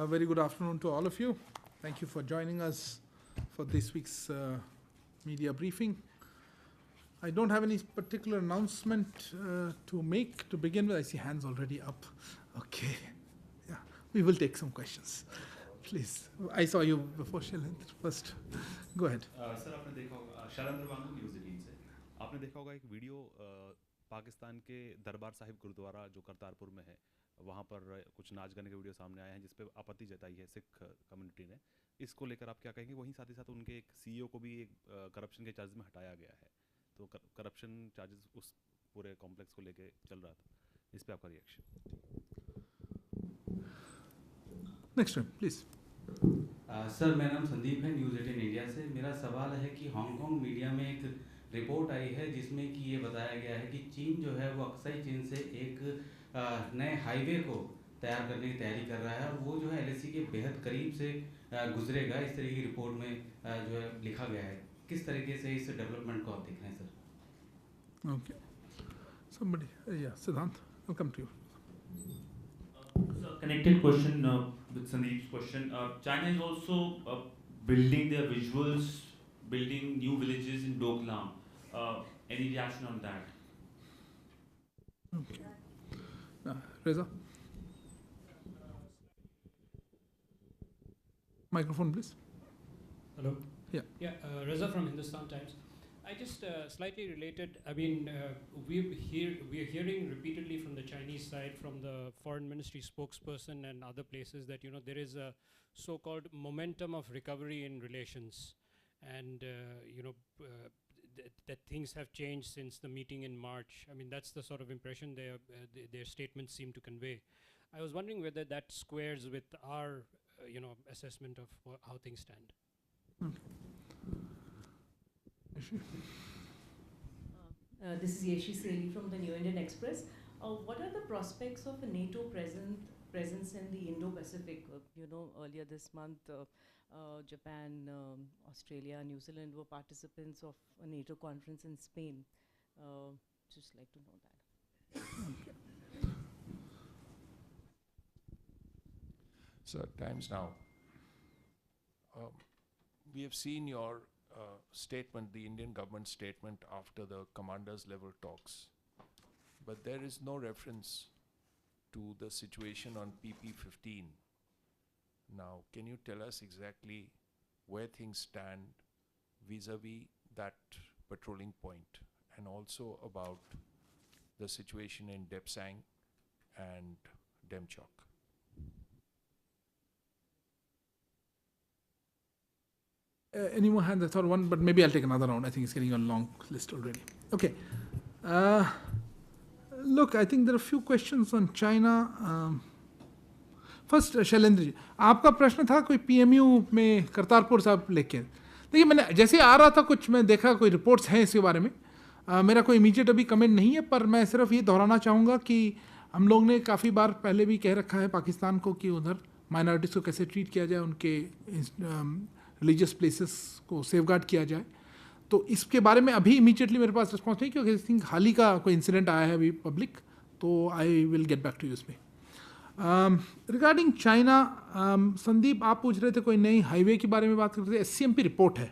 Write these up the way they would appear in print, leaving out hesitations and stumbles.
Very good afternoon to all of you. Thank you for joining us for this week's media briefing. I don't have any particular announcement to make to begin with. I see hands already up. Okay. Yeah, we will take some questions. Please. I saw you before, Shailendra. First, go ahead. Sir आपने देखा होगा शैलेंद्र वांगू news 18 से आपने देखा होगा एक video Pakistan के दरबार साहिब गुरुद्वारा जो करतारपुर में है वहाँ पर कुछ नाच गाने के वीडियो सामने आए हैं जिस पे आपत्ति जताई है सिख कम्युनिटी ने। इसको लेकर आप क्या कहेंगे? वहीं साथ ही साथ उनके एक सीईओ को भी एक करप्शन के चार्ज में हटाया गया है, तो करप्शन चार्जेस उस पूरे कॉम्प्लेक्स को लेके चल रहा था, इस पे आपका reaction? Next time please. Sir मेरा नाम संदीप है, न्यूज़ 18 इंडिया से। मेरा सवाल है कि हांगकांग मीडिया में एक रिपोर्ट आई है जिसमें कि ये बताया गया है कि चीन जो है वो अक्साई चीन से एक नए हाईवे को तैयार करने की तैयारी कर रहा है और वो जो है एलएसी के बेहद करीब से गुजरेगा, इस तरह की रिपोर्ट में जो है लिखा गया है। किस तरीके से इस डेवलपमेंट को आप देख रहे हैं sir? Okay, somebody, yeah, Siddhant, I'll come to you. So connected question with Sandeep's question. China is also building their visuals, building new villages in Doklam. Any reaction on that? Okay. Reza. Microphone, please. Hello. Yeah. Yeah, Reza from Hindustan Times. I just slightly related. I mean, we are hearing repeatedly from the Chinese side, from the foreign ministry spokesperson and other places that there is a so-called momentum of recovery in relations, and that things have changed since the meeting in March. I mean, that's the sort of impression their statements seem to convey. I was wondering whether that squares with our assessment of how things stand. This is Yeshi Seli from the New Indian Express. What are the prospects of a NATO presence in the Indo-Pacific? Earlier this month, Japan, Australia, New Zealand were participants of a NATO conference in Spain. Just like to know that. Sir, Times Now. We have seen your statement, the Indian government statement after the commanders level talks, but there is no reference to the situation on PP-15. Now, can you tell us exactly where things stand vis-a-vis that patrolling point, and also about the situation in Depsang and Demchok? Any more hands? I thought one, but maybe I'll take another round. I think it's getting a long list already. Okay. Look, I think there are a few questions on China. First, Shailendra ji, आपका प्रश्न था कोई PMU में करतारपुर साहब लेके। देखिए, मैंने जैसे आ रहा था कुछ मैं देखा कोई रिपोर्ट्स हैं इसके बारे में। मेरा कोई इमीडिएट अभी कमेंट नहीं है, पर मैं सिर्फ ये दोहराना चाहूँगा कि हम लोग ने काफ़ी बार पहले भी कह रखा है पाकिस्तान को कि उधर माइनॉरिटीज़ को कैसे ट्रीट किया जाए, उनके रिलीजियस प्लेसेस को सेफगार्ड किया जाए। तो इसके बारे में अभी इमीडिएटली मेरे पास रिस्पॉन्स नहीं, क्योंकि आई थिंक हाल ही का कोई इंसिडेंट आया है अभी पब्लिक, तो I will get back to you इसमें। रिगार्डिंग चाइना, संदीप आप पूछ रहे थे कोई नई हाईवे के बारे में बात करते थे, SCMP रिपोर्ट है।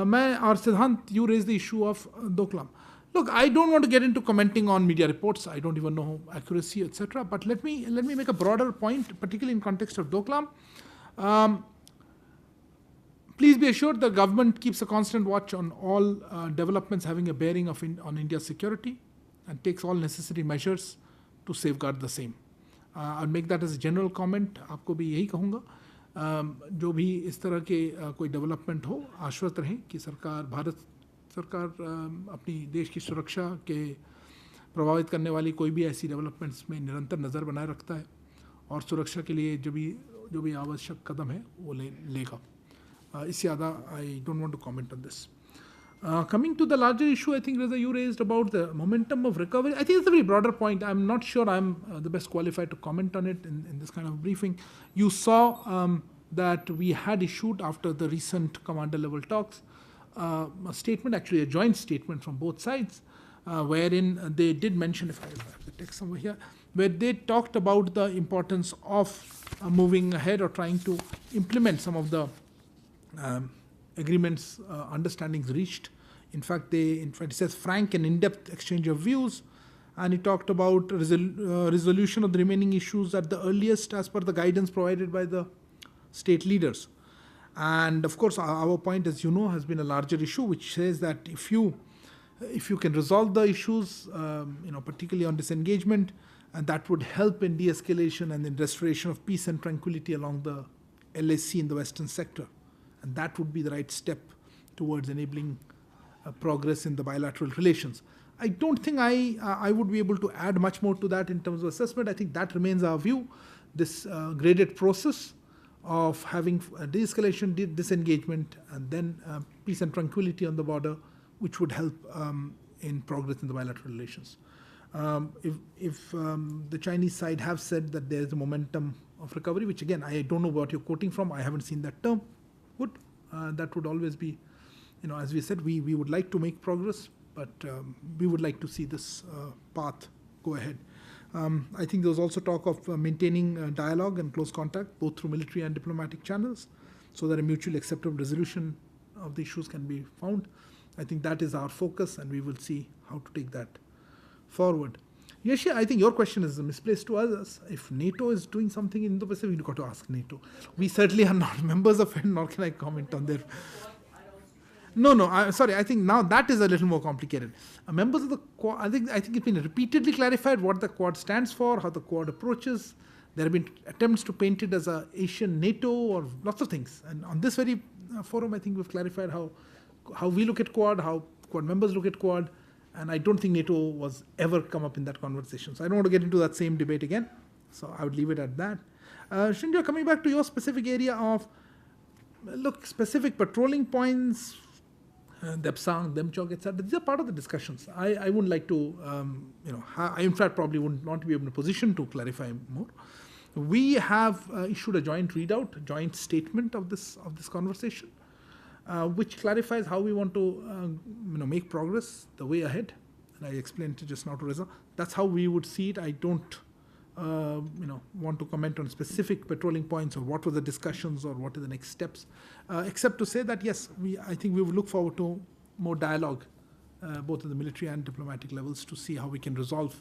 मैं और Siddhant, you raise the issue of Doklam. Look, I don't want to get into commenting on media reports. I don't even know accuracy, etc. But let me make a broader point, particularly in context of Doklam. Please be assured the government keeps a constant watch on all developments having a bearing on India's security and takes all necessary measures to safeguard the same. I'll make that as a general comment. आपको भी यही कहूँगा, जो भी इस तरह के कोई डेवलपमेंट हो, आश्वस्त रहें कि भारत सरकार अपनी देश की सुरक्षा के प्रभावित करने वाली कोई भी ऐसी डेवलपमेंट्स में निरंतर नज़र बनाए रखता है और सुरक्षा के लिए जो भी आवश्यक कदम है वो लेगा। इससे ज़्यादा I don't want to comment on this. Coming to the larger issue, I think Reza, you raised about the momentum of recovery. I think it's a very broader point. I'm not sure I'm the best qualified to comment on it in this kind of briefing. You saw that we had issued after the recent commander level talks a statement, actually a joint statement from both sides, wherein they did mention, if I have the text somewhere here, where they talked about the importance of moving ahead or trying to implement some of the agreements, understandings reached. In fact, it says frank and in-depth exchange of views, and he talked about resolution of the remaining issues at the earliest as per the guidance provided by the state leaders. And of course, our point, as you know, has been a larger issue, which says that if you can resolve the issues, particularly on disengagement, and that would help in de-escalation and in restoration of peace and tranquility along the LAC in the western sector. And that would be the right step towards enabling progress in the bilateral relations. I don't think I would be able to add much more to that in terms of assessment. I think that remains our view. This graded process of having de-escalation, disengagement, and then peace and tranquility on the border, which would help in progress in the bilateral relations. If the Chinese side have said that there is a momentum of recovery, which again, I don't know what you're quoting from, I haven't seen that term, good. That would always be, as we said, we would like to make progress, but we would like to see this path go ahead. I think there was also talk of maintaining dialogue and close contact, both through military and diplomatic channels, so that a mutually acceptable resolution of the issues can be found. I think that is our focus, and we will see how to take that forward. Yeshi, I think your question is misplaced to us. If NATO is doing something in Indo-Pacific, you've got to ask NATO. We certainly are not members of it, nor can I comment on their... No, sorry, I think now that is a little more complicated. Members of the Quad, I think it's been repeatedly clarified what the Quad stands for, how the Quad approaches. There have been attempts to paint it as a Asian NATO or lots of things. And on this very forum, I think we've clarified how we look at Quad, how Quad members look at Quad, and I don't think NATO was ever come up in that conversation. So I don't want to get into that same debate again. So I would leave it at that. Shinjo, coming back to your specific area of, specific patrolling points, Depsang, Demchok, etc. These are part of the discussions. I wouldn't like to, I in fact probably would not be in a position to clarify more. We have issued a joint readout, joint statement of this conversation, which clarifies how we want to make progress the way ahead. And I explained it just now to Reza. That's how we would see it. I don't want to comment on specific patrolling points or what were the discussions or what are the next steps, except to say that yes, I think we will look forward to more dialogue, both at the military and diplomatic levels, to see how we can resolve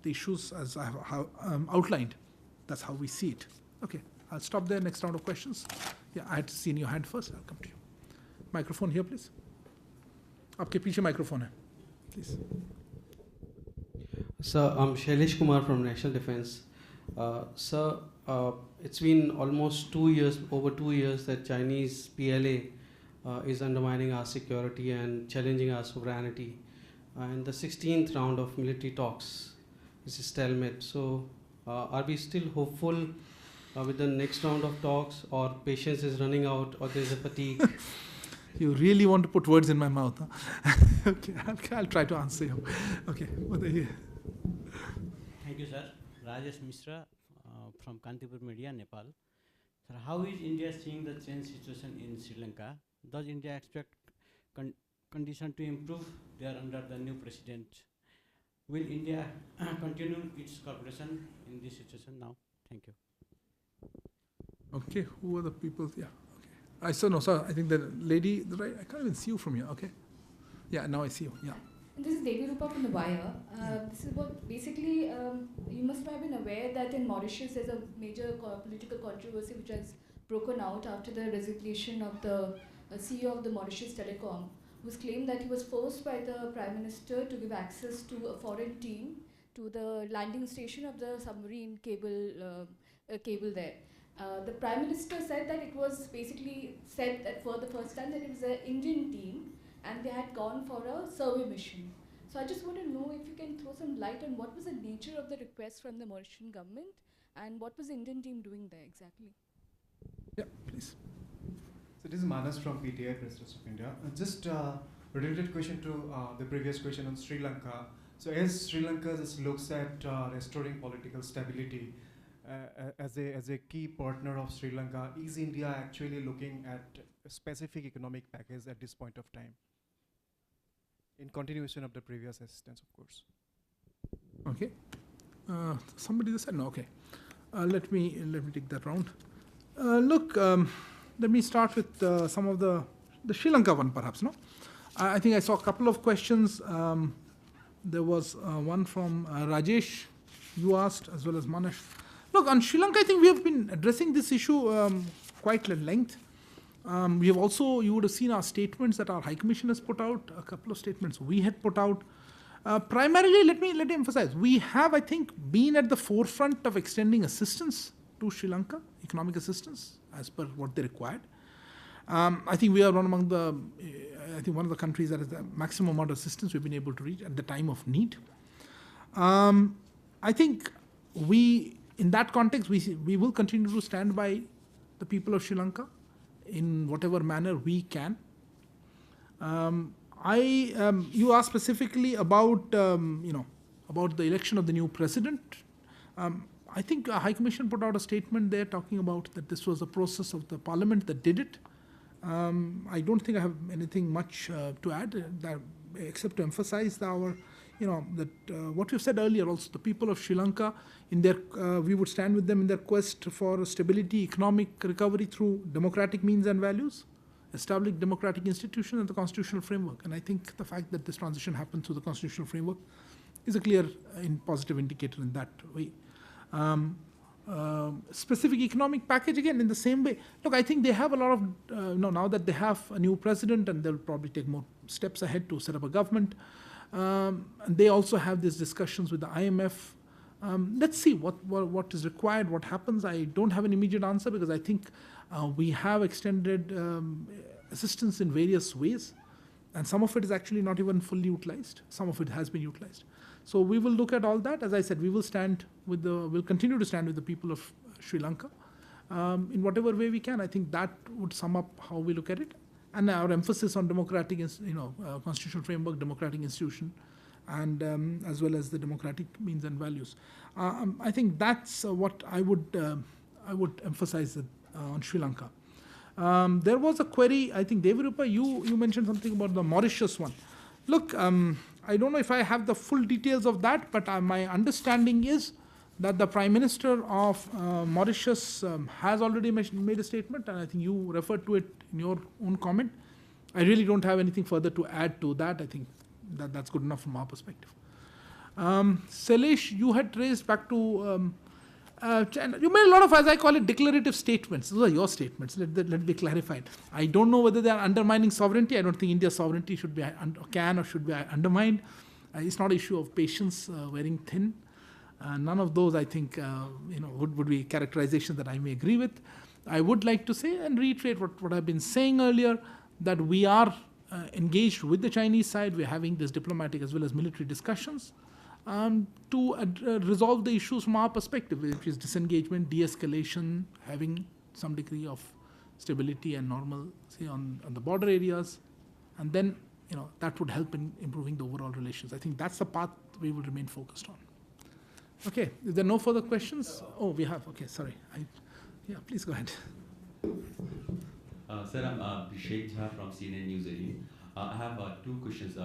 the issues as I have outlined. That's how we see it. Okay, I'll stop there. Next round of questions. Yeah, I had to see in your hand first. I'll come to you. Microphone here, please. आपके पीछे microphone है, please. Sir, I'm Shailesh Kumar from National Defense. Sir, it's been almost 2 years, over 2 years, that Chinese PLA is undermining our security and challenging our sovereignty. And the 16th round of military talks is a stalemate. So, are we still hopeful with the next round of talks, or patience is running out, or there's a fatigue? You really want to put words in my mouth, huh? Okay, I'll try to answer you. Okay, Thank you, sir. Rajesh Mishra from Kantipur Media, Nepal. Sir, how is India seeing the change situation in Sri Lanka? Does India expect condition to improve there under the new president? Will India continue its cooperation in this situation now? Thank you. Okay, who are the people? Yeah, okay. I saw, no, sir, I think the lady, right, I can't even see you from here. Okay. Yeah, now I see you. Yeah. This is Devi Rupa from The Wire. This is what basically, you must have been aware that in Mauritius there's a major political controversy which has broken out after the resignation of the CEO of the Mauritius Telecom, who's claimed that he was forced by the Prime Minister to give access to a foreign team to the landing station of the submarine cable there. The Prime Minister said that it was basically said that for the first time that it was an Indian team and they had gone for a survey mission. So I just want to know if you can throw some light on what was the nature of the request from the Mauritian government and what was the Indian team doing there exactly? Yeah, please. So this is Manas from PTI, Press Trust of India. Just a related question to the previous question on Sri Lanka. So as Sri Lanka just looks at restoring political stability as a key partner of Sri Lanka, is India actually looking at a specific economic package at this point of time? In continuation of the previous assistance, of course. Okay. Somebody just said no. Okay, let me take that round. Look, let me start with some of the Sri Lanka one, perhaps. No, I think I saw a couple of questions. There was one from Rajesh. You asked, as well as Manish. Look, on Sri Lanka, I think we have been addressing this issue quite at length. We have also, you would have seen our statements that our High Commission has put out, a couple of statements we had put out. Primarily, let me emphasize, we have, I think, been at the forefront of extending assistance to Sri Lanka, economic assistance, as per what they required. I think we are one among the, one of the countries that has the maximum amount of assistance we've been able to reach at the time of need. I think in that context, we will continue to stand by the people of Sri Lanka in whatever manner we can. You asked specifically about, about the election of the new president. I think High Commission put out a statement there talking about that this was a process of the parliament that did it. I don't think I have anything much to add, except to emphasize what we've said earlier also, the people of Sri Lanka, we would stand with them in their quest for stability, economic recovery through democratic means and values, establish democratic institutions and the constitutional framework. And I think the fact that this transition happened through the constitutional framework is a clear and positive indicator in that way. Specific economic package, again, in the same way. Look, I think they have a lot of, now that they have a new president and they'll probably take more steps ahead to set up a government. And they also have these discussions with the IMF. Let's see what is required, what happens. I don't have an immediate answer because I think we have extended assistance in various ways. And some of it is actually not even fully utilized. Some of it has been utilized. So we will look at all that. As I said, we'll continue to stand with the people of Sri Lanka in whatever way we can. I think that would sum up how we look at it. And our emphasis on democratic, constitutional framework, democratic institution, and as well as the democratic means and values. I think that's what I would emphasize on Sri Lanka. There was a query, I think, Devirupa, you mentioned something about the Mauritius one. Look, I don't know if I have the full details of that, but my understanding is that the Prime Minister of Mauritius has already made a statement, and I think you referred to it in your own comment. I really don't have anything further to add to that. I think that's good enough from our perspective. Sailesh, you had raised back to China. You made a lot of, as I call it, declarative statements. Those are your statements. Let be clarified. I don't know whether they are undermining sovereignty. I don't think India's sovereignty should be should be undermined. It's not an issue of patience wearing thin. None of those, I think, would be characterizations that I may agree with. I would like to say and reiterate what I've been saying earlier, that we are engaged with the Chinese side. We're having this diplomatic as well as military discussions to resolve the issues from our perspective, which is disengagement, de-escalation, having some degree of stability and normalcy on the border areas, and then that would help in improving the overall relations. I think that's the path we will remain focused on. Okay, is there no further questions? Oh, we have. Okay, sorry. Please go ahead. Sir, I'm Abhishek Jha from CNN News 18. I have two questions.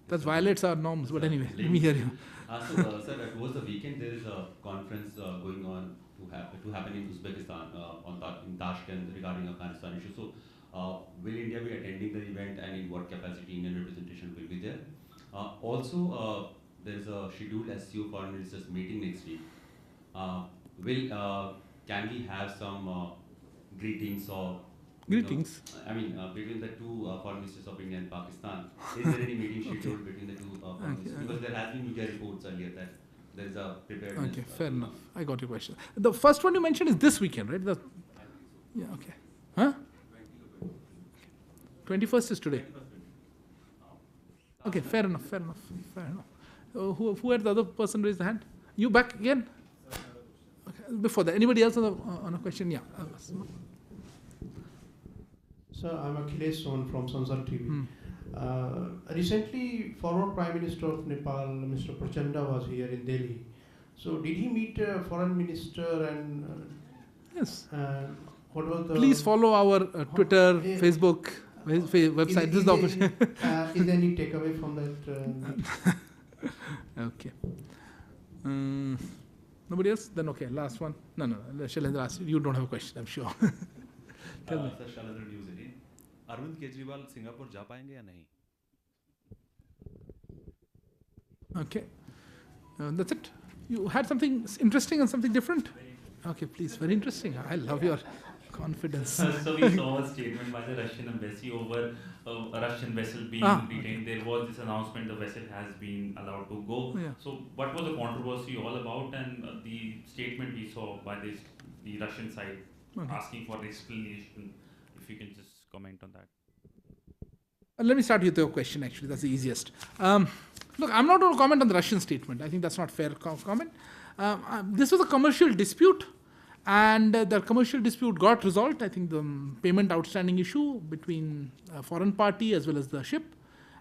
That violates our norms, but anyway, let me hear you. Sir, towards the weekend, there is a conference going on to happen in Uzbekistan, in Tashkent, regarding Afghanistan issue. So, will India be attending the event, and in what capacity Indian representation will be there? Also, there is a scheduled SCO foreign ministers meeting next week. Can we have some greetings or greetings? Between the two foreign ministers of India and Pakistan, is there any meeting scheduled between the two foreign ministers? Because there has been media reports earlier that there is a preparedness. Okay, fair enough. I got your question. The first one you mentioned is this weekend, right? Yeah. Okay. Huh? 21st is today. Okay, fair enough. Who had the other person raise the hand? You back again? Okay. Before that, anybody else on a question? Yeah. Sir, I'm Akhilesh Son from Sansar TV. Recently, former Prime Minister of Nepal, Mr. Prachanda, was here in Delhi. So, did he meet a foreign minister and? Yes. What was the? Please follow our Twitter, Facebook, website. This is the opportunity. Is there any takeaway from that? Okay. Nobody else? Then okay, last one. No. Shailendra asked you. You don't have a question, I'm sure. Tell me. Sir, Shailendra News 18. Arvind Kejriwal Singapore जा पाएंगे या नहीं? Okay. That's it. You had something interesting and something different? Okay, please. Very interesting. I love your confidence. So we saw a statement by the Russian embassy over a Russian vessel being detained. There was this announcement the vessel has been allowed to go. Yeah. So what was the controversy all about, and the statement we saw by the Russian side asking for explanation? If you can just comment on that. Let me start with your question, actually. That's the easiest. Look, I'm not going to comment on the Russian statement. I think that's not fair comment. This was a commercial dispute, and the commercial dispute got resolved. I think the payment outstanding issue between a foreign party as well as the ship.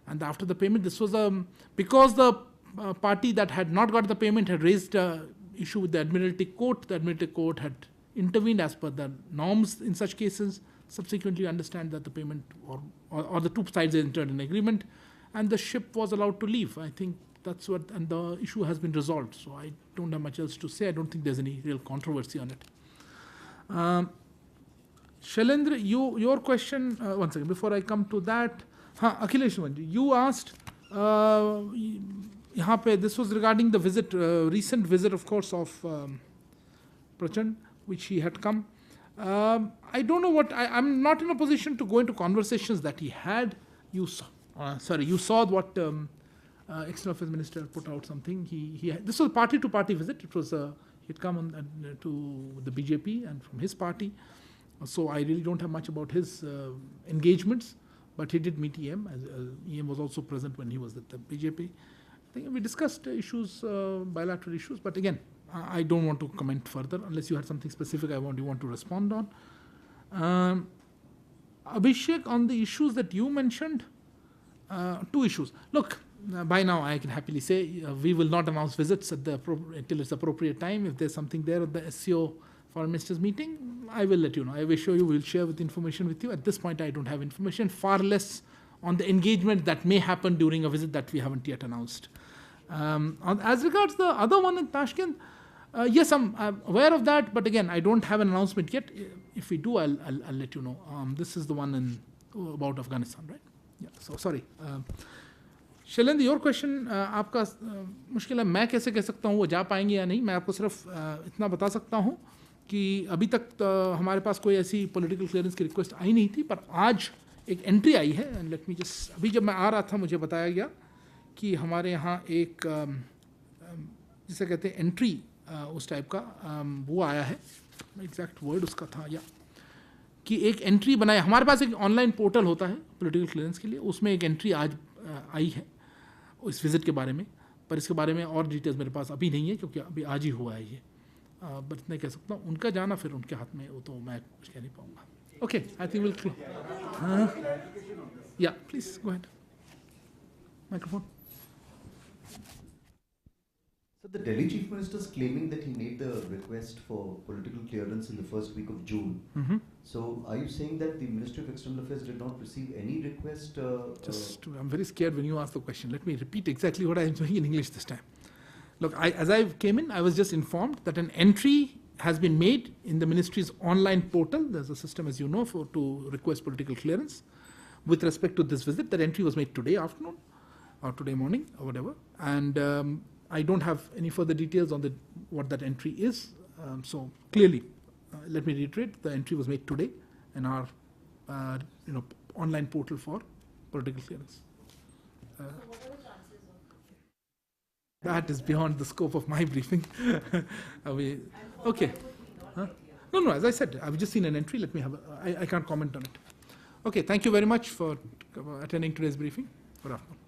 And after the payment, this was because the party that had not got the payment had raised issue with the Admiralty Court. The Admiralty Court had intervened as per the norms in such cases. Subsequently understand that the payment or the two sides entered an agreement, and the ship was allowed to leave. I think that's what, and the issue has been resolved. So I don't have much else to say. I don't think there's any real controversy on it. Shailendra, your question, one second, before I come to that. Akhilesh, you asked, this was regarding the visit, recent visit, of course, of Prachand, which he had come. I don't know what, I'm not in a position to go into conversations that he had. You saw what External Affairs Minister put out something. This was a party-to-party visit. It was he'd come to the BJP and from his party. So I really don't have much about his engagements, but he did meet EM. EM was also present when he was at the BJP. I think we discussed issues, bilateral issues, but again, I don't want to comment further unless you had something specific you want to respond on. Abhishek, on the issues that you mentioned, two issues. Look, by now I can happily say we will not announce visits until it's appropriate time. If there's something there at the SCO Foreign Ministers meeting, I will let you know. I will show you, we'll share information with you. At this point, I don't have information, far less on the engagement that may happen during a visit that we haven't yet announced. As regards the other one in Tashkent, yes, I'm aware of that, but again, I don't have an announcement yet. If we do, I'll let you know. This is the one about Afghanistan, right? Yeah. So sorry. Shailendra, your question आपका मुश्किल है, मैं कैसे कह सकता हूँ वो जा पाएंगे या नहीं. मैं आपको सिर्फ इतना बता सकता हूँ कि अभी तक हमारे पास कोई ऐसी पॉलिटिकल क्लियरेंस की रिक्वेस्ट आई नहीं थी, पर आज एक एंट्री आई है. एंड लेट मी जस्ट, अभी जब मैं आ रहा था मुझे बताया गया कि हमारे यहाँ एक जिसे कहते हैं एंट्री उस टाइप का वो आया है. एग्जैक्ट वर्ड उसका था कि एक एंट्री बनाया. हमारे पास एक ऑनलाइन पोर्टल होता है पॉलिटिकल क्लियरेंस के लिए, उसमें एक एंट्री आज आई है इस विज़िट के बारे में, पर इसके बारे में और डिटेल्स मेरे पास अभी नहीं है क्योंकि अभी आज ही हुआ है ये. बट इतना कह सकता हूँ, उनका जाना फिर उनके हाथ में, वो तो मैं कुछ कह नहीं पाऊँगा. ओके, आई थिंक विल या please go ahead. Microphone. So the Delhi Chief Minister is claiming that he made the request for political clearance in the first week of June. Mm-hmm. So are you saying that the Ministry of External Affairs did not receive any request? I'm very scared when you ask the question. Let me repeat exactly what I am saying in English this time. Look, as I came in, I was just informed that an entry has been made in the ministry's online portal. There's a system, as you know, to request political clearance. With respect to this visit, that entry was made today afternoon or today morning or whatever. And I don't have any further details on what that entry is. So clearly, let me reiterate, the entry was made today in our online portal for political clearance. So what are the chances of? That is beyond the scope of my briefing. Okay. Huh? No, as I said, I've just seen an entry. Let me have I can't comment on it. Okay, thank you very much for attending today's briefing. Good afternoon.